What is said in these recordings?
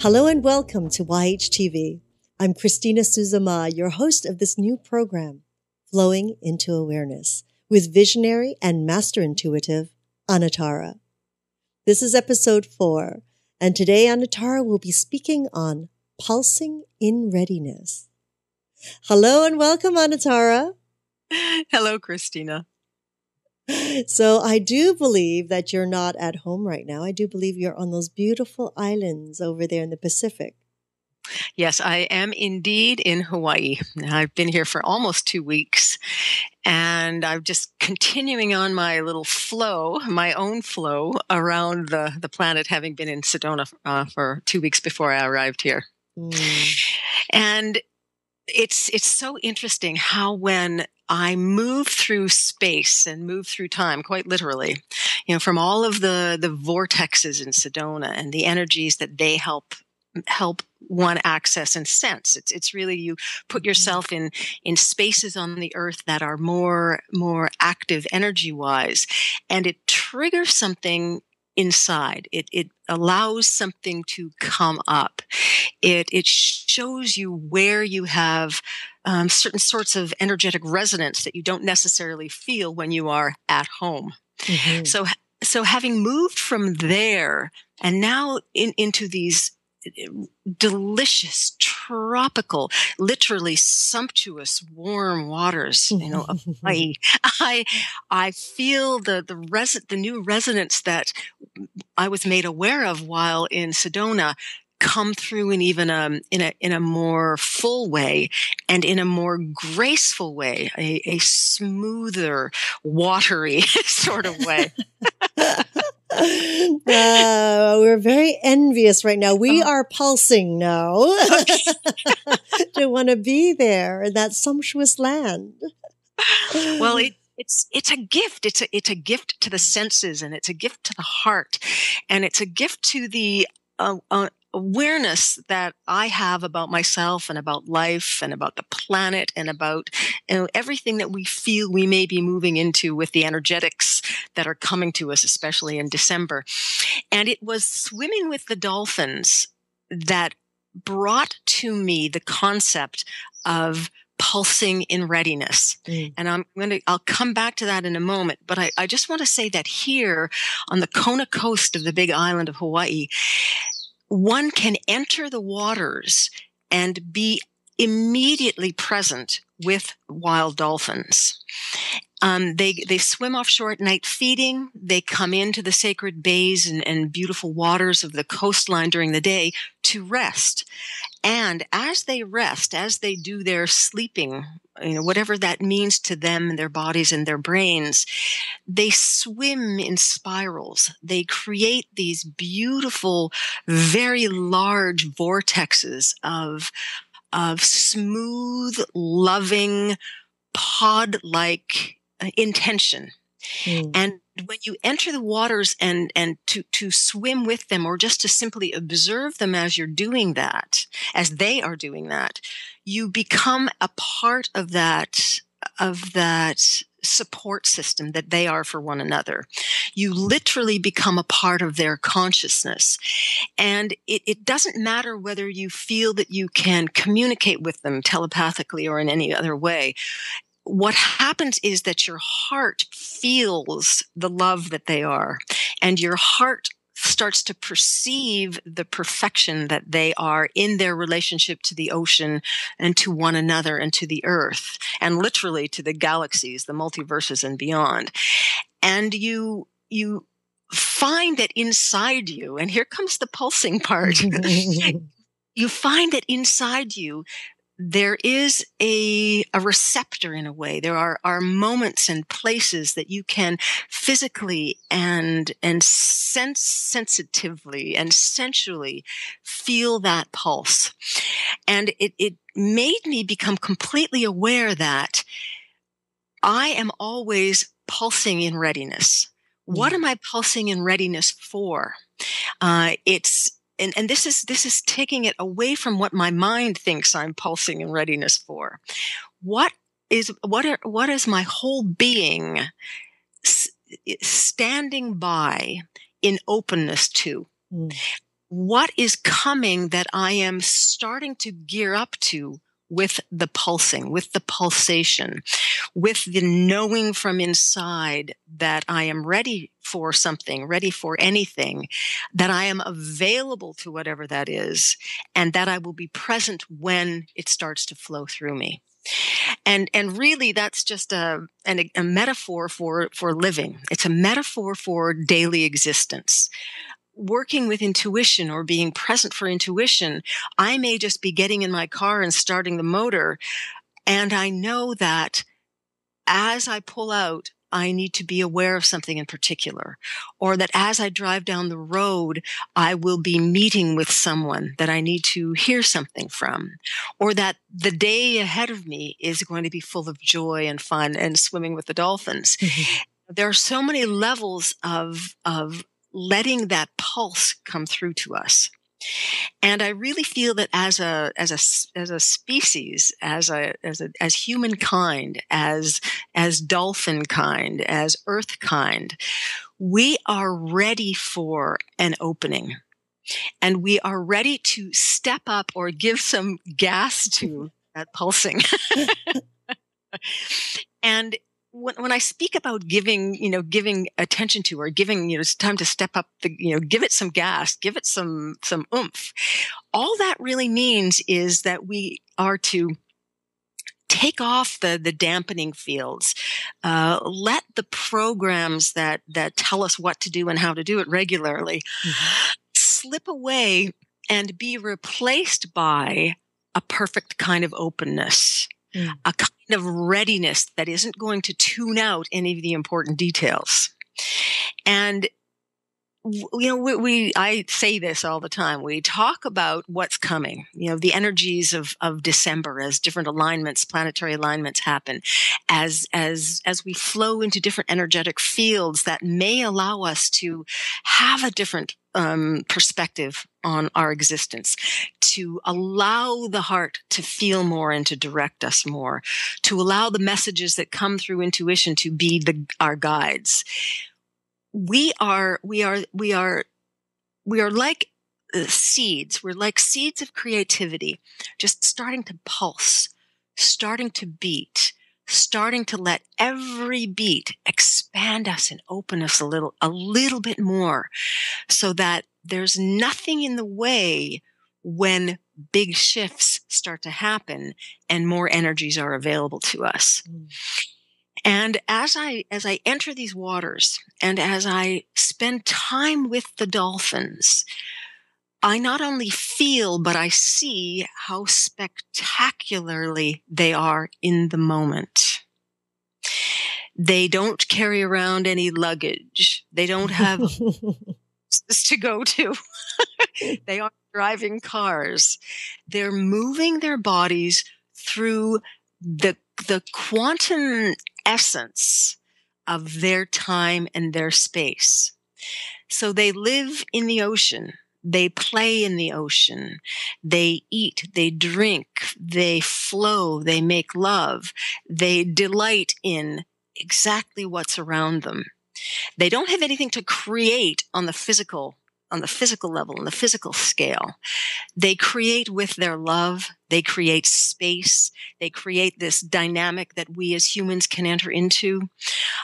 Hello and welcome to YHTV. I'm Christina Suzama, your host of this new program, Flowing into Awareness, with visionary and master intuitive, Anatara. This is episode 4, and today Anatara will be speaking on pulsing in readiness. Hello and welcome, Anatara. Hello, Christina. So I do believe that you're not at home right now. I do believe you're on those beautiful islands over there in the Pacific. Yes, I am indeed in Hawaii. I've been here for almost 2 weeks, and I'm just continuing on my little flow, my own flow around the planet, having been in Sedona for 2 weeks before I arrived here. And it's so interesting how when I move through space and move through time, quite literally, from all of the vortexes in Sedona and the energies that they help one access and sense. It's really, you put yourself in spaces on the earth that are more active energy wise, and it triggers something inside. It allows something to come up. It shows you where you have certain sorts of energetic resonance that you don't necessarily feel when you are at home. Mm-hmm. So having moved from there and now into these delicious, tropical, literally sumptuous, warm waters, of Hawaii, I feel the new resonance that I was made aware of while in Sedona come through in even in a more full way and in a more graceful way, a smoother, watery sort of way. We're very envious right now. We are pulsing now to want to be there in that sumptuous land. Well, it's a gift. It's a gift to the senses, and it's a gift to the heart, and it's a gift to the awareness that I have about myself and about life and about the planet and about everything that we feel we may be moving into with the energetics that are coming to us, especially in December. And it was swimming with the dolphins that brought to me the concept of pulsing in readiness. And I'll come back to that in a moment, but I just want to say that here on the Kona coast of the big island of Hawaii, one can enter the waters and be immediately present with wild dolphins. They swim offshore at night feeding. They come into the sacred bays and beautiful waters of the coastline during the day to rest. And as they rest, as they do their sleeping, whatever that means to them and their bodies and their brains, they swim in spirals. They create these beautiful, very large vortexes of smooth, loving, pod-like intention. And when you enter the waters and to swim with them, or just to simply observe them as you're doing that, as they are doing that, you become a part of that support system that they are for one another. You literally become a part of their consciousness. And it doesn't matter whether you feel that you can communicate with them telepathically or in any other way. What happens is that your heart feels the love that they are, and your heart starts to perceive the perfection that they are in their relationship to the ocean and to one another and to the earth, and literally to the galaxies, the multiverses and beyond. And you find that inside you, and here comes the pulsing part, you find that inside you, there is a receptor in a way. There are moments and places that you can physically and sensitively and sensually feel that pulse. And it made me become completely aware that I am always pulsing in readiness. What am I pulsing in readiness for? And this is taking it away from what my mind thinks I'm pulsing in readiness for. What is my whole being standing by in openness to? what is coming that I am starting to gear up to with the pulsing, with the pulsation, with the knowing from inside that I am ready for something, ready for anything, that I am available to whatever that is, and that I will be present when it starts to flow through me. And really, that's just a metaphor for living. It's a metaphor for daily existence. Working with intuition or being present for intuition, I may just be getting in my car and starting the motor, and I know that as I pull out, I need to be aware of something in particular, or that as I drive down the road, I will be meeting with someone that I need to hear something from, or that the day ahead of me is going to be full of joy and fun and swimming with the dolphins. There are so many levels of letting that pulse come through to us. And I really feel that as a species, as humankind, as dolphin kind, as earth kind, we are ready for an opening. And we are ready to step up or give some gas to that pulsing. And when I speak about giving attention to, or giving, it's time to step up, give it some gas, give it some oomph. All that really means is that we are to take off the dampening fields, let the programs that tell us what to do and how to do it regularly slip away and be replaced by a perfect kind of openness. A kind of readiness that isn't going to tune out any of the important details. And I say this all the time. We talk about what's coming, the energies of December as different alignments, planetary alignments happen, as we flow into different energetic fields that may allow us to have a different perspective on our existence, to allow the heart to feel more and to direct us more, to allow the messages that come through intuition to be our guides. We are like seeds. We're like seeds of creativity, just starting to pulse, starting to beat, starting to let every beat expand us and open us a little bit more, so that there's nothing in the way when big shifts start to happen and more energies are available to us. And as I enter these waters, and as I spend time with the dolphins, I not only feel, but I see how spectacularly they are in the moment. They don't carry around any luggage. They don't have places to go to. They aren't driving cars. They're moving their bodies through the quantum essence of their time and their space. So they live in the ocean. They play in the ocean. They eat, they drink, they flow, they make love. They delight in exactly what's around them. They don't have anything to create on the physical level, on the physical scale. They create with their love. They create space. They create this dynamic that we as humans can enter into.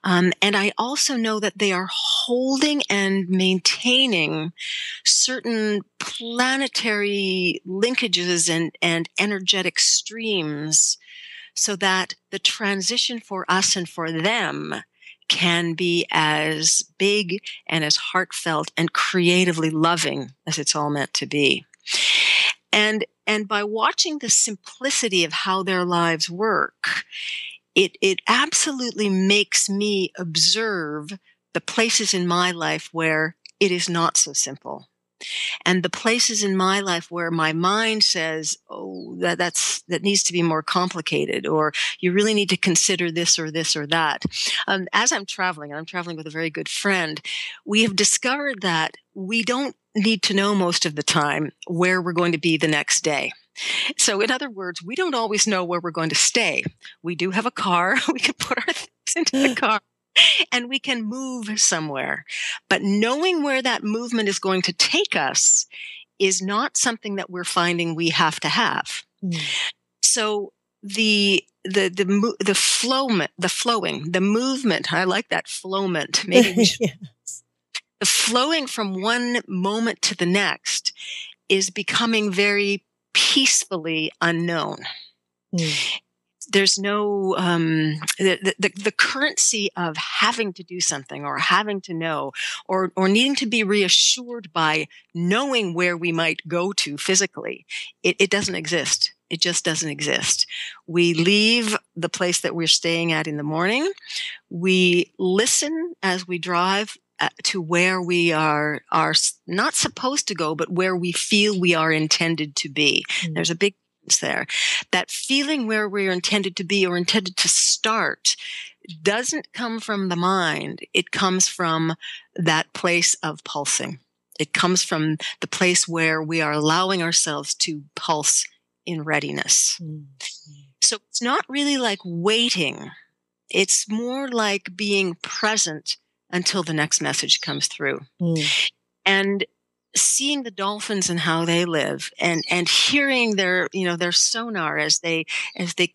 And I also know that they are holding and maintaining certain planetary linkages and energetic streams, so that the transition for us and for them can be as big and as heartfelt and creatively loving as it's all meant to be. And by watching the simplicity of how their lives work, it absolutely makes me observe the places in my life where it is not so simple. And the places in my life where my mind says, oh, that needs to be more complicated, or you really need to consider this or this or that. As I'm traveling, and I'm traveling with a very good friend, we have discovered that we don't need to know most of the time where we're going to be the next day. So in other words, we don't always know where we're going to stay. We do have a car. We can put our things into the car. and we can move somewhere. But knowing where that movement is going to take us is not something that we're finding we have to have. So the flowing, the movement, I like that flowment. Maybe we should, Yes. the flowing from one moment to the next is becoming very peacefully unknown. There's no the currency of having to do something or having to know or needing to be reassured by knowing where we might go to physically. It doesn't exist. It just doesn't exist. We leave the place that we're staying at in the morning. We listen as we drive to where we are not supposed to go, but where we feel we are intended to be. There's a big difference there. That feeling where we're intended to be or intended to start doesn't come from the mind. It comes from that place of pulsing. It comes from the place where we are allowing ourselves to pulse in readiness. So it's not really like waiting. It's more like being present until the next message comes through. And seeing the dolphins and how they live and hearing their sonar as they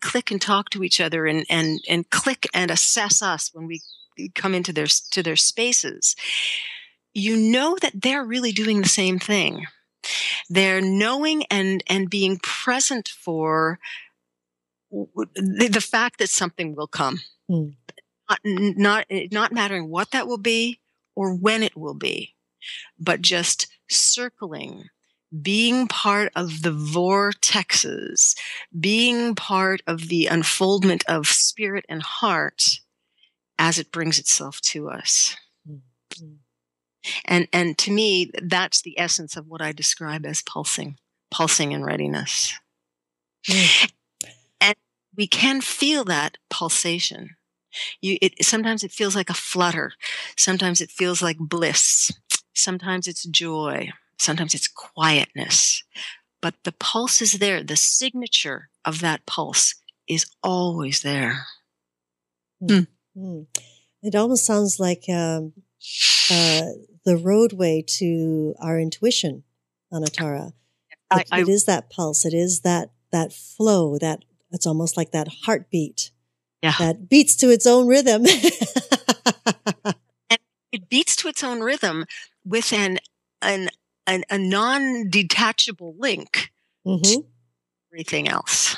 click and talk to each other and click and assess us when we come into their spaces, you know that they're really doing the same thing. They're knowing and being present for the fact that something will come. Not mattering what that will be or when it will be, but just circling, being part of the vortexes, being part of the unfoldment of spirit and heart as it brings itself to us. And to me, that's the essence of what I describe as pulsing in readiness. And we can feel that pulsation. Sometimes it feels like a flutter. Sometimes it feels like bliss. Sometimes it's joy. Sometimes it's quietness. But the pulse is there. The signature of that pulse is always there. It almost sounds like the roadway to our intuition, Anatara. It is that pulse. It is that flow. It's almost like that heartbeat. Yeah. That beats to its own rhythm. And it beats to its own rhythm with a non-detachable link to everything else.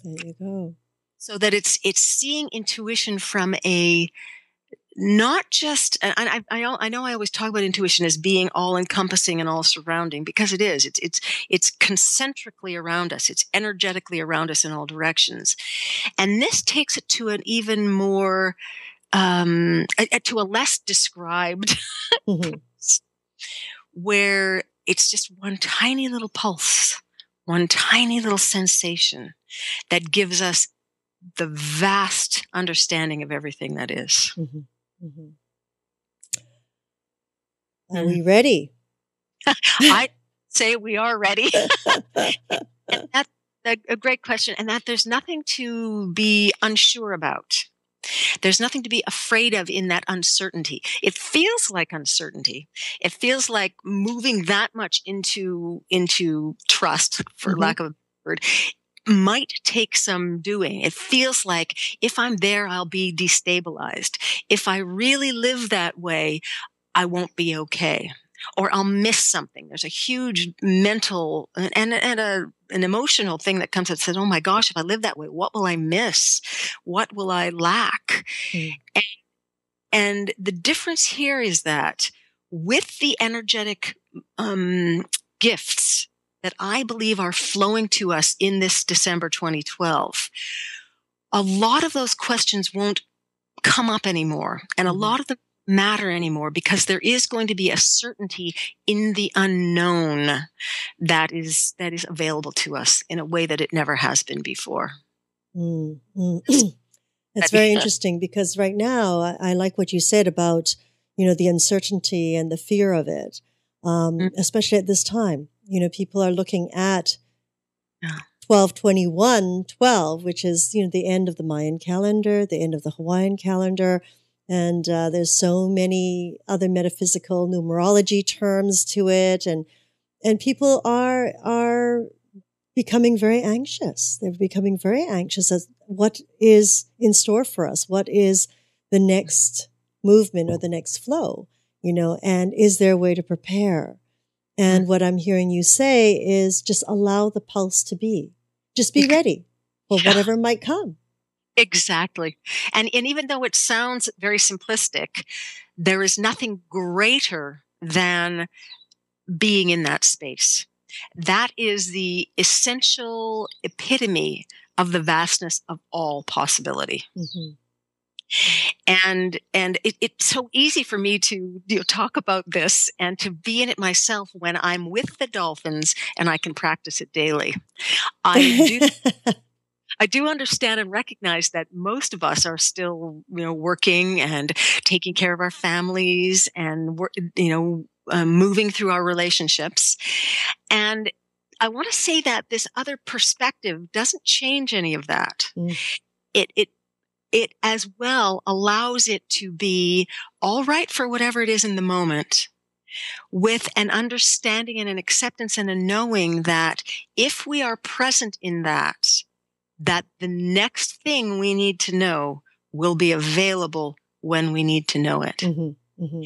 There you go. So that it's seeing intuition from a not just, and I know I always talk about intuition as being all encompassing and all surrounding, because it is. It's concentrically around us. It's energetically around us in all directions. And this takes it to an even more, to a less described where it's just one tiny little pulse, one tiny little sensation that gives us the vast understanding of everything that is. Are we ready? I say we are ready. And that's a great question. And that there's nothing to be unsure about. There's nothing to be afraid of in that uncertainty. It feels like uncertainty. It feels like moving that much into trust, for lack of a word, might take some doing. It feels like if I'm there, I'll be destabilized. If I really live that way, I won't be okay, or I'll miss something. There's a huge mental and an emotional thing that comes that says, oh my gosh, if I live that way, what will I miss? What will I lack? And the difference here is that with the energetic gifts that I believe are flowing to us in this December 2012, a lot of those questions won't come up anymore. And a lot of them matter anymore, because there is going to be a certainty in the unknown that is available to us in a way that it never has been before. That's very interesting, because right now I like what you said about, the uncertainty and the fear of it, especially at this time. People are looking at 12/21/12, which is, the end of the Mayan calendar, the end of the Hawaiian calendar. And there's so many other metaphysical numerology terms to it. And people are becoming very anxious. They're becoming very anxious as what is in store for us? What is the next movement or the next flow? And is there a way to prepare? And what I'm hearing you say is just allow the pulse to be. Just be ready for whatever might come. Exactly. And even though it sounds very simplistic, there is nothing greater than being in that space. That is the essential epitome of the vastness of all possibility. Mm-hmm. And it's so easy for me to talk about this and to be in it myself when I'm with the dolphins and I can practice it daily. I do understand and recognize that most of us are still, working and taking care of our families and, moving through our relationships. And I want to say that this other perspective doesn't change any of that. Mm. It as well allows it to be all right for whatever it is in the moment, with an understanding and an acceptance and a knowing that if we are present in that the next thing we need to know will be available when we need to know it. Mm-hmm. Mm-hmm.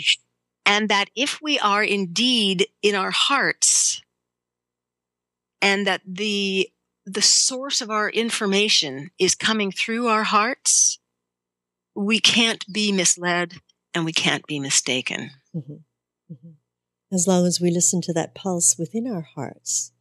And that if we are indeed in our hearts, and that the source of our information is coming through our hearts, we can't be misled and we can't be mistaken. Mm-hmm. Mm-hmm. As long as we listen to that pulse within our hearts.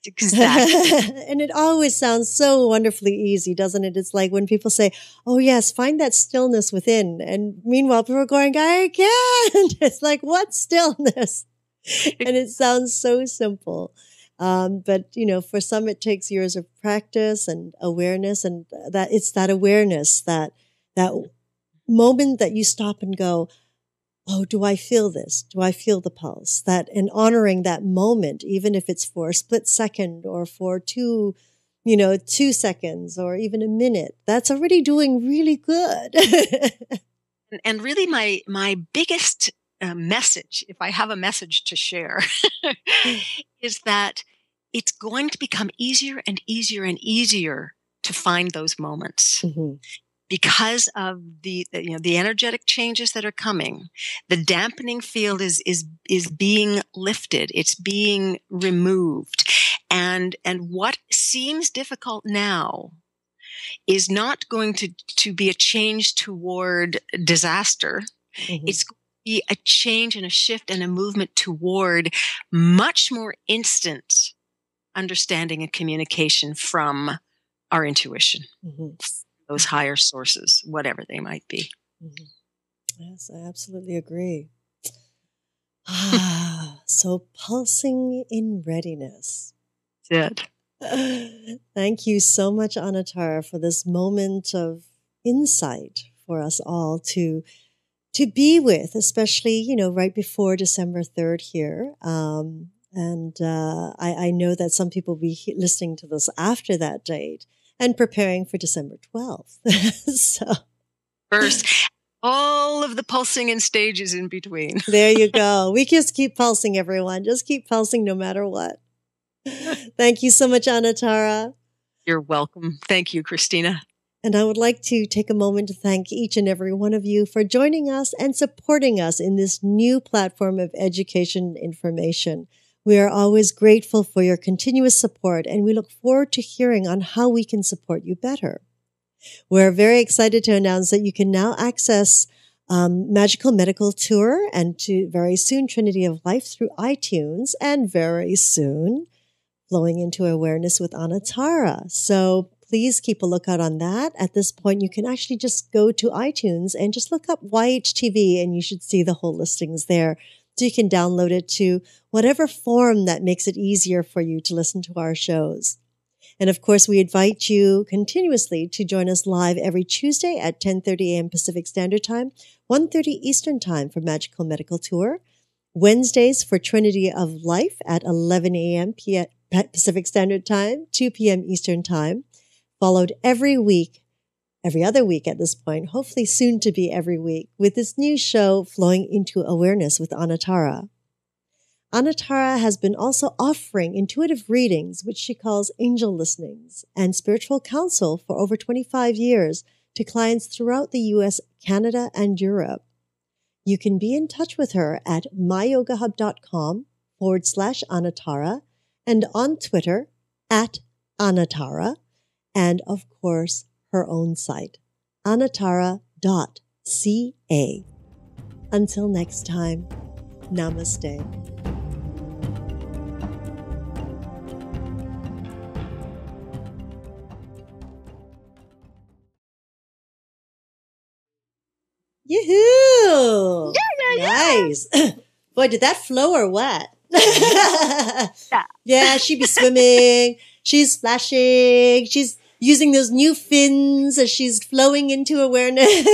Exactly. And it always sounds so wonderfully easy, doesn't it? It's like when people say, oh yes, find that stillness within. And meanwhile, people are going, I can't. It's like, what stillness? And it sounds so simple. But for some, it takes years of practice and awareness, and that it's that awareness, that moment that you stop and go, oh, do I feel this? Do I feel the pulse? And honoring that moment, even if it's for a split second or for 2 seconds or even a minute, that's already doing really good. And really my biggest message, if I have a message to share, is that it's going to become easier and easier and easier to find those moments. Mm-hmm. Because of the energetic changes that are coming. The dampening field is being lifted. It's being removed. And what seems difficult now is not going to be a change toward disaster. Mm-hmm. It's going to be a change and a shift and a movement toward much more instant understanding and communication from our intuition. Mm-hmm. Those higher sources, whatever they might be. Mm-hmm. Yes, I absolutely agree. So pulsing in readiness. That's it. Thank you so much, Anatara, for this moment of insight for us all to be with, especially, right before December 3rd here. And I know that some people will be listening to this after that date and preparing for December 12th. So first, all of the pulsing in stages in between. There you go. We just keep pulsing, everyone. Just keep pulsing no matter what. Thank you so much, Anatara. You're welcome. Thank you, Christina. And I would like to take a moment to thank each and every one of you for joining us and supporting us in this new platform of education and information. We are always grateful for your continuous support, and we look forward to hearing on how we can support you better. We're very excited to announce that you can now access Magical Medical Tour and very soon Trinity of Life through iTunes, and very soon Flowing into Awareness with Anatara. So please keep a lookout on that. At this point, you can actually just go to iTunes and just look up YHTV, and you should see the whole listings there. So you can download it to whatever form that makes it easier for you to listen to our shows. And of course, we invite you continuously to join us live every Tuesday at 10:30 a.m. Pacific Standard Time, 1:30 Eastern Time for Magical Medical Tour, Wednesdays for Trinity of Life at 11 a.m. Pacific Standard Time, 2 p.m. Eastern Time, followed every week every other week at this point, hopefully soon to be every week, with this new show, Flowing into Awareness with Anatara. Anatara has been also offering intuitive readings, which she calls angel listenings, and spiritual counsel for over 25 years to clients throughout the US, Canada, and Europe. You can be in touch with her at myyogahub.com/Anatara and on Twitter at Anatara, and of course, her own site, anatara.ca. Until next time, namaste. Yoo-hoo! Nice. Boy, did that flow or what? Yeah, she'd be swimming. She's splashing. She's using those new fins as she's flowing into awareness.